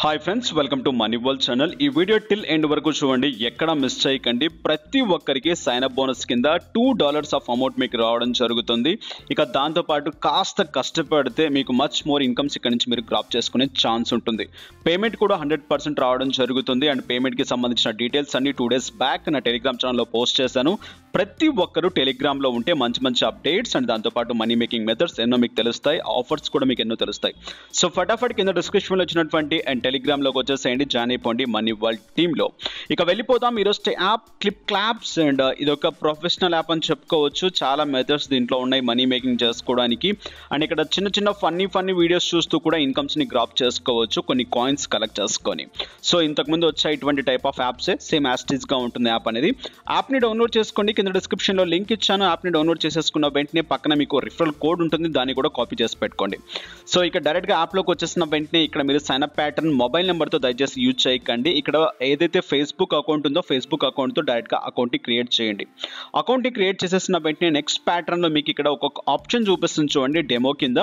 Hi friends, welcome to money world channel. ఈ video till end వరకు చూడండి, ఎక్కడ మిస్ చేయకండి. ప్రతి ఒక్కరికి సైన్ అప్ బోనస్ కింద $2 ఆఫ్ అమౌంట్ మీకు రావడం జరుగుతుంది. ఇక దాంతోపాటు కాస్త కష్టపడితే మీకు మచ్ మోర్ ఇన్కమ్స్ ఇక్కడ నుంచి మీరు గ్రాప్ చేసుకునే ఛాన్స్ ఉంటుంది. పేమెంట్ కూడా 100% రావడం జరుగుతుంది. అండ్ పేమెంట్కి సంబంధించిన డీటెయిల్స్ అన్ని 2 days బ్యాక్ నా టెలిగ్రామ్ ఛానల్లో పోస్ట్ చేశాను. ప్రతి ఒక్కరు టెలిగ్రామ్లో ఉంటే మంచి మంచి అప్డేట్స్ అండ్ దాంతోపాటు మనీ మేకింగ్ మెథడ్స్ ఎన్నో మీకు తెలుస్తాయి, ఆఫర్స్ కూడా మీకు ఎన్నో తెలుస్తాయి. సో ఫటాఫట్ కింద డిస్క్రిప్షన్లో వచ్చినటువంటి అండ్ టెలిగ్రామ్లోకి వచ్చేసేయండి, జాయిన్ అయిపోండి మనీ వరల్డ్ టీంలో. ఇక వెళ్ళిపోతాం. ఈరోజు యాప్ క్లిప్ క్లాప్స్ అండ్ ఇది ఒక ప్రొఫెషనల్ యాప్ అని చెప్పుకోవచ్చు. చాలా మెథడ్స్ దీంట్లో ఉన్నాయి మనీ మేకింగ్ చేసుకోవడానికి. అండ్ ఇక్కడ చిన్న చిన్న ఫన్నీ వీడియోస్ చూస్తూ కూడా ఇన్కమ్స్ని గ్రాప్ చేసుకోవచ్చు, కొన్ని కాయిన్స్ కలెక్ట్ చేసుకొని. సో ఇంతకుముందు వచ్చే ఇటువంటి టైప్ ఆఫ్ యాప్సే, సేమ్ యాస్టీస్గా ఉంటుంది యాప్ అనేది. యాప్ని డౌన్లోడ్ చేసుకోండి, కింద డిస్క్రిప్షన్లో లింక్ ఇచ్చాను. యాప్ని డౌన్లోడ్ చేసేసుకున్న వెంటనే పక్కన మీకు రిఫరల్ కోడ్ ఉంటుంది, దాన్ని కూడా కాపీ చేసి పెట్టుకోండి. సో ఇక డైరెక్ట్గా యాప్లోకి వచ్చేసిన వెంటనే ఇక్కడ మీరు సైన్ అప్ ప్యాటర్న్ మొబైల్ నెంబర్తో దయచేసి యూజ్ చేయకండి. ఇక్కడ ఏదైతే ఫేస్బుక్ అకౌంట్ ఉందో ఫేస్బుక్ అకౌంట్తో డైరెక్ట్గా అకౌంట్ని క్రియేట్ చేయండి. అకౌంట్ని క్రియేట్ చేసేసిన వెంటనే నెక్స్ట్ ప్యాటర్న్లో మీకు ఇక్కడ ఒక ఆప్షన్ చూపిస్తుంది చూడండి, డెమో కింద.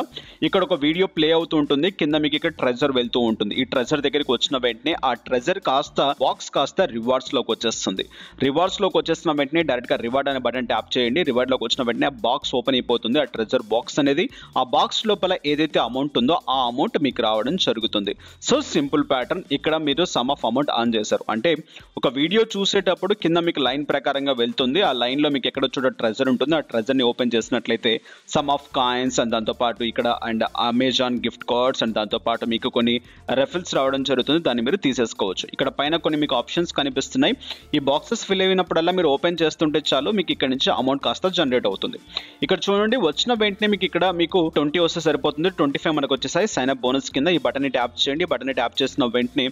ఇక్కడ ఒక వీడియో ప్లే అవుతూ ఉంటుంది, కింద మీకు ఇక్కడ ట్రెజర్ వెళ్తూ ఉంటుంది. ఈ ట్రెజర్ దగ్గరికి వచ్చిన వెంటనే ఆ ట్రెజర్ కాస్త బాక్స్ కాస్త రివార్డ్స్లోకి వచ్చేస్తుంది. రివార్డ్స్లోకి వచ్చేసిన వెంటనే డైరెక్ట్గా రివార్డ్ అనే బటన్ ట్యాప్ చేయండి. రివార్డ్లోకి వచ్చిన వెంటనే ఆ బాక్స్ ఓపెన్ అయిపోతుంది. ఆ ట్రెజర్ బాక్స్ అనేది, ఆ బాక్స్ లోపల ఏదైతే అమౌంట్ ఉందో ఆ అమౌంట్ మీకు రావడం జరుగుతుంది. So simple pattern. ఇక్కడ మీరు సమ్ ఆఫ్ అమౌంట్ ఆన్ చేశారు అంటే ఒక వీడియో చూసేటప్పుడు కింద మీకు లైన్ ప్రకారంగా వెళ్తుంది. ఆ లైన్లో మీకు ఎక్కడ చూడ ట్రెజర్ ఉంటుంది. ఆ ట్రెజర్ని ఓపెన్ చేసినట్లయితే సమ్ ఆఫ్ కాయిన్స్ అండ్ దాంతోపాటు ఇక్కడ and Amazon gift cards and దాంతోపాటు మీకు కొన్ని రెఫిల్స్ రావడం జరుగుతుంది. దాన్ని మీరు తీసేసుకోవచ్చు. ఇక్కడ పైన కొన్ని మీకు ఆప్షన్స్ కనిపిస్తున్నాయి. ఈ బాక్సెస్ ఫిల్ అయినప్పుడల్లా మీరు ఓపెన్ చేస్తుంటే చాలు మీకు ఇక్కడ నుంచి అమౌంట్ కాస్త జనరేట్ అవుతుంది. ఇక్కడ చూడండి, వచ్చిన వెంటనే మీకు ఇక్కడ మీకు 20 వస్తే సరిపోతుంది. 25 మనకు వచ్చేసాయి సైన్ అప్ బోనస్ కింద. ఈ బటన్ని ట్యాప్ చేయండి. బటన్ని ట్యాప్ చేసిన వెంటనే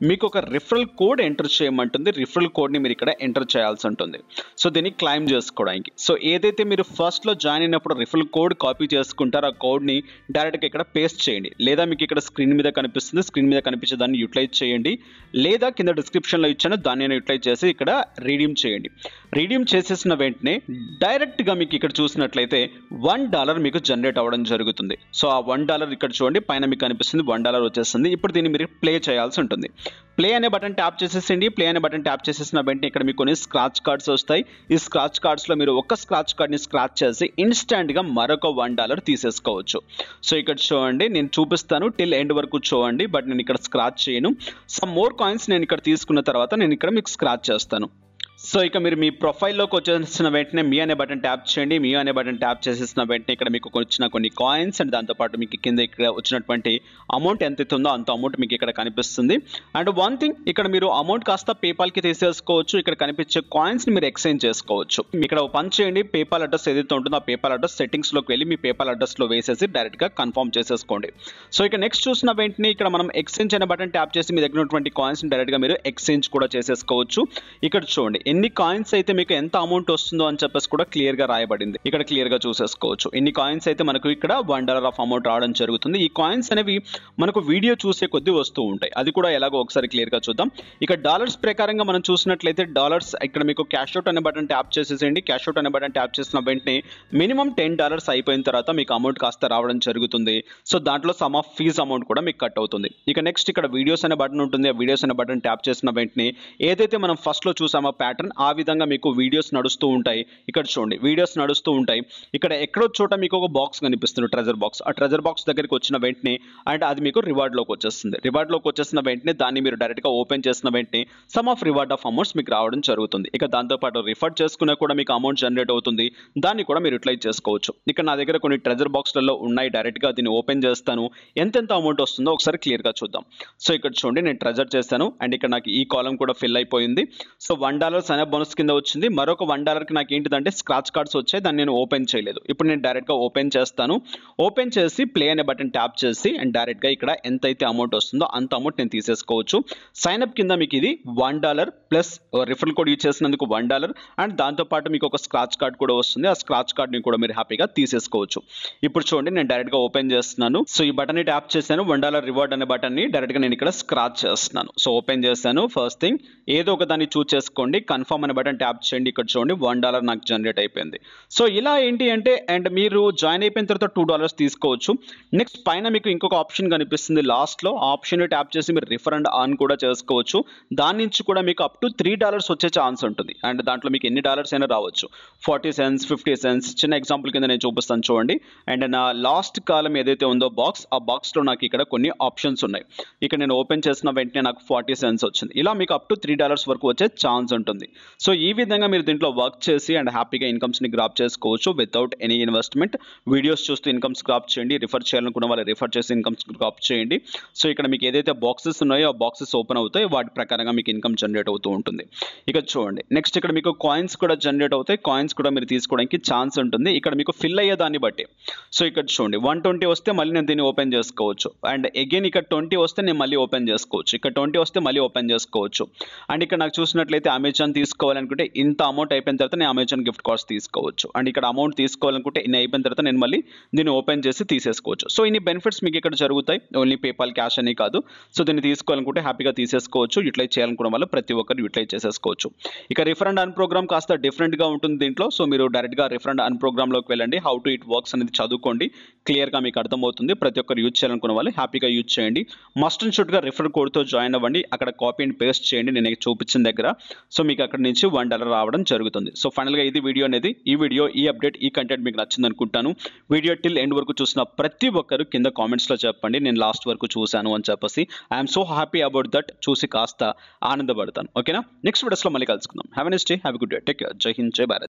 మీకు ఒక రిఫరల్ కోడ్ ఎంటర్ చేయమంటుంది. రిఫరల్ కోడ్ని మీరు ఇక్కడ ఎంటర్ చేయాల్సి ఉంటుంది. సో దీన్ని క్లైమ్ చేసుకోవడానికి. సో ఏదైతే మీరు ఫస్ట్లో జాయిన్ అయినప్పుడు రిఫరల్ కోడ్ కాపీ చేసుకుంటారో ఆ కోడ్ని డైరెక్ట్గా ఇక్కడ పేస్ట్ చేయండి. లేదా మీకు ఇక్కడ స్క్రీన్ మీద కనిపిస్తుంది, స్క్రీన్ మీద కనిపించే దాన్ని యూటిలైజ్ చేయండి. లేదా కింద డిస్క్రిప్షన్లో ఇచ్చాను, దాన్ని యూటిలైజ్ చేసి ఇక్కడ రీడీమ్ చేయండి. రీడీమ్ చేసేసిన వెంటనే డైరెక్ట్గా మీకు ఇక్కడ చూసినట్లయితే $1 మీకు జనరేట్ అవ్వడం జరుగుతుంది. సో ఆ $1 ఇక్కడ చూడండి, పైన మీకు కనిపిస్తుంది $1 వచ్చేస్తుంది. ఇప్పుడు దీన్ని మీరు ప్లే చేయాల్సి ఉంటుంది. ప్లే అనే బటన్ ట్యాప్ చేసేసిండి. ప్లే అనే బటన్ ట్యాప్ చేసేసిన వెంటనే ఇక్కడ మీకు కొన్ని స్క్రాచ్ కార్డ్స్ వస్తాయి. ఈ స్క్రాచ్ కార్డ్స్లో మీరు ఒక స్క్రాచ్ కార్డ్ని స్క్రాచ్ చేసి ఇన్స్టాంట్గా మరొక $1 తీసేసుకోవచ్చు. సో ఇక్కడ చూడండి, నేను చూపిస్తాను, టిల్ ఎండ్ వరకు చూడండి. బట్ నేను ఇక్కడ స్క్రాచ్ చేయను. సమ్ మోర్ కాయిన్స్ నేను ఇక్కడ తీసుకున్న తర్వాత నేను ఇక్కడ మీకు స్క్రాచ్ చేస్తాను. సో ఇక మీరు మీ ప్రొఫైల్లోకి వచ్చేసిన వెంటనే మీ అనే బటన్ ట్యాప్ చేయండి. మీ అనే బటన్ ట్యాప్ చేసేసిన వెంటనే ఇక్కడ మీకు వచ్చిన కొన్ని కాయిన్స్ అండ్ దాంతోపాటు మీకు కింద ఇక్కడ వచ్చినటువంటి అమౌంట్ ఎంత ఉందో అంత అమౌంట్ మీకు ఇక్కడ కనిపిస్తుంది. అండ్ వన్ థింగ్, ఇక్కడ మీరు అమౌంట్ కాస్త పేపాల్కి తీసేసుకోవచ్చు. ఇక్కడ కనిపించే కాయిన్స్ని మీరు ఎక్స్చేంజ్ చేసుకోవచ్చు. ఇక్కడ పని చేయండి, పేపాల్ అడ్రస్ ఏదైతే ఉంటుందో ఆ పేపాల్ అడ్రస్ సెట్టింగ్స్లోకి వెళ్ళి మీ పేపాల్ అడ్రస్లో వేసేసి డైరెక్ట్గా కన్ఫర్మ్ చేసేసుకోండి. సో ఇక నెక్స్ట్ చూసిన వెంటనే ఇక్కడ మనం ఎక్స్చేంజ్ అనే బటన్ ట్యాప్ చేసి మీ దగ్గర ఉన్నటువంటి కాయిన్స్ని డైరెక్ట్గా మీరు ఎక్స్చేంజ్ కూడా చేసేసుకోవచ్చు. ఇక్కడ చూడండి ఎన్ని కాయిన్స్ అయితే మీకు ఎంత అమౌంట్ వస్తుందో అని చెప్పేసి కూడా క్లియర్గా రాయబడింది. ఇక్కడ క్లియర్గా చూసేసుకోవచ్చు. ఎన్ని కాయిన్స్ అయితే మనకు ఇక్కడ $1 ఆఫ్ అమౌంట్ రావడం జరుగుతుంది. ఈ కాయిన్స్ అనేవి మనకు వీడియో చూసే కొద్దీ వస్తూ ఉంటాయి. అది కూడా ఎలాగో ఒకసారి క్లియర్గా చూద్దాం. ఇక డాలర్స్ ప్రకారంగా మనం చూసినట్లయితే డాలర్స్ ఇక్కడ మీకు క్యాష్ అవుట్ అనే బటన్ ట్యాప్ చేసేసేయండి. క్యాష్ అవుట్ అనే బటన్ ట్యాప్ చేసిన వెంటనే మినిమం $10 అయిపోయిన తర్వాత మీకు అమౌంట్ కాస్త రావడం జరుగుతుంది. సో దాంట్లో సమ్ ఆఫ్ ఫీజ్ అమౌంట్ కూడా మీకు కట్ అవుతుంది. ఇక నెక్స్ట్ ఇక్కడ వీడియోస్ అనే బటన్ ఉంటుంది. ఆ వీడియోస్ అనే బటన్ ట్యాప్ చేసిన వెంటనే ఏదైతే మనం ఫస్ట్లో చూసామో ప్యాటర్న్ ఆ విధంగా మీకు వీడియోస్ నడుస్తూ ఉంటాయి. ఇక్కడ చూడండి, వీడియోస్ నడుస్తూ ఉంటాయి. ఇక్కడ ఎక్కడో చోట మీకు ఒక బాక్స్ కనిపిస్తుంది, ట్రెజర్ బాక్స్. ఆ ట్రెజర్ బాక్స్ దగ్గరికి వచ్చిన వెంటనే అండ్ అది మీకు రివార్డ్లోకి వచ్చేస్తుంది. రివార్డ్లోకి వచ్చేసిన వెంటనే దాన్ని మీరు డైరెక్ట్గా ఓపెన్ చేసిన వెంటనే some of reward of amounts మీకు రావడం జరుగుతుంది. ఇక దాంతోపాటు రిఫర్ చేసుకున్నా కూడా మీకు అమౌంట్ జనరేట్ అవుతుంది. దాన్ని కూడా మీరు యూటిలైజ్ చేసుకోవచ్చు. ఇక్కడ నా దగ్గర కొన్ని ట్రెజర్ బాక్స్లలో ఉన్నాయి. డైరెక్ట్గా దీన్ని ఓపెన్ చేస్తాను. ఎంతెంత అమౌంట్ వస్తుందో ఒకసారి క్లియర్గా చూద్దాం. సో ఇక్కడ చూడండి, నేను ట్రెజర్ చేస్తాను అండ్ ఇక్కడ నాకు ఈ కాలం కూడా ఫిల్ అయిపోయింది. సో $1 సైన్ అప్ బోనస్ కింద వచ్చింది. మరొక $1కి నాకు ఏంటిదంటే స్క్రాచ్ కార్డ్స్ వచ్చాయి, దాన్ని నేను ఓపెన్ చేయలేదు. ఇప్పుడు నేను డైరెక్ట్గా ఓపెన్ చేస్తాను. ఓపెన్ చేసి ప్లే అనే బటన్ ట్యాప్ చేసి అండ్ డైరెక్ట్గా ఇక్కడ ఎంతైతే అమౌంట్ వస్తుందో అంత అమౌంట్ నేను తీసేసుకోవచ్చు. సైన్ అప్ కింద మీకు ఇది $1 ప్లస్ రిఫరల్ కోడ్ యూజ్ చేసినందుకు $1 అండ్ దాంతోపాటు మీకు ఒక స్క్రాచ్ కార్డ్ కూడా వస్తుంది. ఆ స్క్రాచ్ కార్డ్ని కూడా మీరు హ్యాపీగా తీసేసుకోవచ్చు. ఇప్పుడు చూడండి, నేను డైరెక్ట్గా ఓపెన్ చేస్తున్నాను. సో ఈ బటన్ని ట్యాప్ చేశాను. $1 రివార్డ్ అనే బటన్ని డైరెక్ట్గా నేను ఇక్కడ స్క్రాచ్ చేస్తున్నాను. సో ఓపెన్ చేశాను. ఫస్ట్ థింగ్ ఏదో ఒక దాన్ని చూస్ చేసుకోండి. కన్ఫర్మ్ అనే బటన్ ట్యాప్ చేయండి. ఇక్కడ చూడండి $1 నాకు జనరేట్ అయిపోయింది. సో ఇలా ఏంటి అంటే అండ్ మీరు జాయిన్ అయిపోయిన తర్వాత $2 తీసుకోవచ్చు. నెక్స్ట్ పైన మీకు ఇంకొక ఆప్షన్ కనిపిస్తుంది లాస్ట్లో. ఆ ఆప్షన్ ట్యాప్ చేసి మీరు రిఫర్ అండ్ అర్న్ కూడా చేసుకోవచ్చు. దాని నుంచి కూడా మీకు అప్ టు $3 వచ్చే ఛాన్స్ ఉంటుంది. అండ్ దాంట్లో మీకు ఎన్ని డాలర్స్ అయినా రావచ్చు. 40 సెంట్స్, 50 సెంట్స్. చిన్న ఎగ్జాంపుల్ కింద నేను చూపిస్తాను చూడండి. అండ్ నా లాస్ట్ కాలం ఏదైతే ఉందో బాక్స్, ఆ బాక్స్లో నాకు ఇక్కడ కొన్ని ఆప్షన్స్ ఉన్నాయి. ఇక్కడ నేను ఓపెన్ చేసిన వెంటనే నాకు 40 సెంట్స్ వచ్చింది. ఇలా మీకు అప్ టు $3 వరకు వచ్చే ఛాన్స్ ఉంటుంది. సో ఈ విధంగా మీరు దీంట్లో వర్క్ చేసి అండ్ హ్యాపీగా ఇన్కమ్స్ని గ్రాప్ చేసుకోవచ్చు వితౌట్ ఎనీ ఇన్వెస్ట్మెంట్. వీడియోస్ చూస్తూ ఇన్కమ్స్ గ్రాప్ చేయండి. రిఫర్ చేయాలనుకున్న వాళ్ళు రిఫర్ చేసి ఇన్కమ్స్ గ్రాప్ చేయండి. సో ఇక్కడ మీకు ఏదైతే బాక్సెస్ ఉన్నాయో ఆ బాక్సెస్ ఓపెన్ అవుతాయి. వాటి ప్రకారంగా మీకు ఇన్కమ్ జనరేట్ అవుతూ ఉంటుంది. ఇక చూడండి నెక్స్ట్ ఇక్కడ మీకు కాయిన్స్ కూడా జనరేట్ అవుతాయి. కాయిన్స్ కూడా మీరు తీసుకోవడానికి ఛాన్స్ ఉంటుంది. ఇక్కడ మీకు ఫిల్ అయ్యే దాన్ని బట్టి. సో ఇక్కడ చూడండి 120 వస్తే మళ్ళీ నేను దీన్ని ఓపెన్ చేసుకోవచ్చు. అండ్ అగైన్ ఇక్కడ 20 వస్తే నేను మళ్ళీ ఓపెన్ చేసుకోవచ్చు. ఇక్కడ 20 వస్తే మళ్ళీ ఓపెన్ చేసుకోవచ్చు. అండ్ ఇక్కడ నాకు చూసినట్లయితే అమెజాన్ తీసుకోవాలనుకుంటే ఇంత అమౌంట్ అయిపోయిన తర్వాత నేను అమెజాన్ గిఫ్ట్ కార్డ్స్ తీసుకోవచ్చు. అండ్ ఇక్కడ అమౌంట్ తీసుకోవాలనుకుంటే ఇన్ని అయిపోయిన తర్వాత నేను మళ్ళీ దీన్ని ఓపెన్ చేసి తీసేసుకోవచ్చు. సో ఇన్ని బెనిఫిట్స్ మీకు ఇక్కడ జరుగుతాయి. ఓన్లీ పేపాల్ క్యాష్ అని కాదు. సో దీన్ని తీసుకోవాలనుకుంటే హ్యాపీగా తీసేసుకోవచ్చు. యూటిలైజ్ చేయాలనుకున్న వాళ్ళు ప్రతి ఒక్కరు యూటిలైజ్ చేసేసుకోవచ్చు. ఇక రిఫర్ అండ్ అర్న్ ప్రోగ్రామ్ కాస్త డిఫరెంట్గా ఉంటుంది దీంట్లో. సో మీరు డైరెక్ట్గా రిఫర్ అండ్ అర్న్ ప్రోగ్రామ్లోకి వెళ్ళండి. హౌ టు ఇట్ వర్క్స్ అనేది చదువుకోండి. క్లియర్గా మీకు అర్థమవుతుంది. ప్రతి ఒక్కరు యూజ్ చేయాలనుకున్న వాళ్ళు హ్యాపీగా యూజ్ చేయండి. మస్ట్ అండ్ షుడ్గా రిఫర్ కోడ్తో జాయిన్ అవ్వండి. అక్కడ కాపీ అండ్ పేస్ట్ చేయండి నేను చూపించిన దగ్గర. సో మీకు అక్కడ నుంచి $1 రావడం జరుగుతుంది. సో ఫైనల్గా ఇది వీడియో అనేది. ఈ వీడియో, ఈ అప్డేట్, ఈ కంటెంట్ మీకు నచ్చింది అనుకుంటాను. వీడియో టిల్ ఎండ్ వరకు చూసిన ప్రతి ఒక్కరు కింద కామెంట్స్లో చెప్పండి నేను లాస్ట్ వరకు చూశాను అని చెప్పేసి. I'm so happy about that. చూసి కాస్త ఆనందపడతాను. ఓకేనా? నెక్స్ట్ వీడియోస్లో మళ్ళీ కలుసుకుందాం. Have a nice day, have a good day, take care. జై హింద్, జై భారత్.